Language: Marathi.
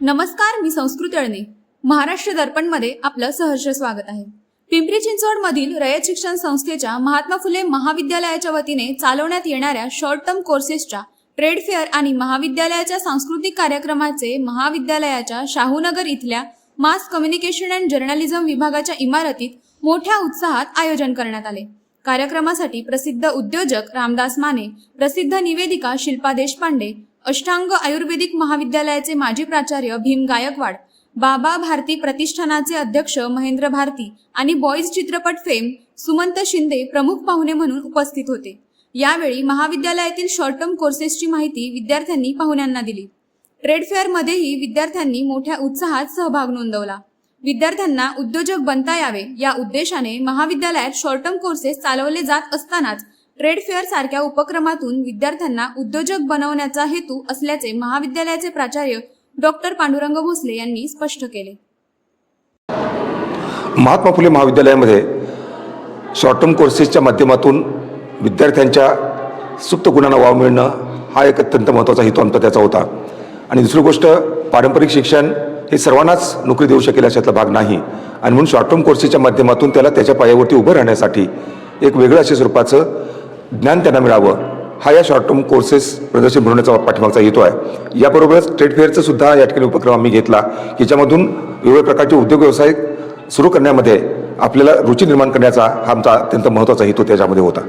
नमस्कार, मी संस्कृती अळणे. महाराष्ट्र दर्पणमध्ये आपलं सहर्ष स्वागत आहे. पिंपरी चिंचवडमधील रयत शिक्षण संस्थेच्या महात्मा फुले महाविद्यालयाच्या वतीने चालवण्यात येणाऱ्या शॉर्ट टर्म कोर्सेसच्या ट्रेड फेअर आणि महाविद्यालयाच्या सांस्कृतिक कार्यक्रमाचे महाविद्यालयाच्या शाहूनगर इथल्या मास कम्युनिकेशन अँड जर्नलिझम विभागाच्या इमारतीत मोठ्या उत्साहात आयोजन करण्यात आले. कार्यक्रमासाठी प्रसिद्ध उद्योजक रामदास माने, प्रसिद्ध निवेदिका शिल्पा देशपांडे, अष्टांग आयुर्वेदिक महाविद्यालयाचे माजी प्राचार्य भीम गायकवाड, बाबा भारती प्रतिष्ठानाचे अध्यक्ष महेंद्र भारती आणि बॉईज चित्रपट फेम सुमंत शिंदे प्रमुख पाहुणे म्हणून उपस्थित होते. यावेळी महाविद्यालयातील शॉर्ट टर्म कोर्सेसची माहिती विद्यार्थ्यांनी पाहुण्यांना दिली. ट्रेड फेअरमध्येही विद्यार्थ्यांनी मोठ्या उत्साहात सहभाग नोंदवला. विद्यार्थ्यांना उद्योजक बनता यावे या उद्देशाने महाविद्यालयात शॉर्ट टर्म कोर्सेस चालवले जात असतानाच ट्रेड फेअर सारख्या उपक्रमातून विद्यार्थ्यांना उद्योजक बनवण्याचा हेतू असल्याचे महाविद्यालयाचे प्राचार्य डॉक्टर पांडुरंग भोसले यांनी स्पष्ट केले. महात्मा फुले महाविद्यालयामध्ये शॉर्ट टर्म कोर्सेसच्या माध्यमातून विद्यार्थ्यांच्या सुप्त गुणांना वाव मिळणं हा एक अत्यंत महत्त्वाचा हेतू आमचा त्याचा होता. आणि दुसरी गोष्ट, पारंपरिक शिक्षण हे सर्वांनाच नोकरी देऊ शकेल अशातला भाग नाही. आणि म्हणून शॉर्ट टर्म कोर्सेसच्या माध्यमातून त्याला त्याच्या पायावरती उभं राहण्यासाठी एक वेगळं अशा स्वरूपाचं ज्ञान त्यांना मिळावं, हा या शॉर्ट टर्म कोर्सेस प्रदर्शन भरवण्याचा पाठीमागचा हेतू आहे. याबरोबरच ट्रेड फेअरचं सुद्धा या ठिकाणी उपक्रम आम्ही घेतला की ज्यामधून वेगवेगळ्या प्रकारचे उद्योग व्यवसाय सुरू करण्यामध्ये आपल्याला रुची निर्माण करण्याचा हा आमचा अत्यंत महत्त्वाचा हेतू त्याच्यामध्ये होता.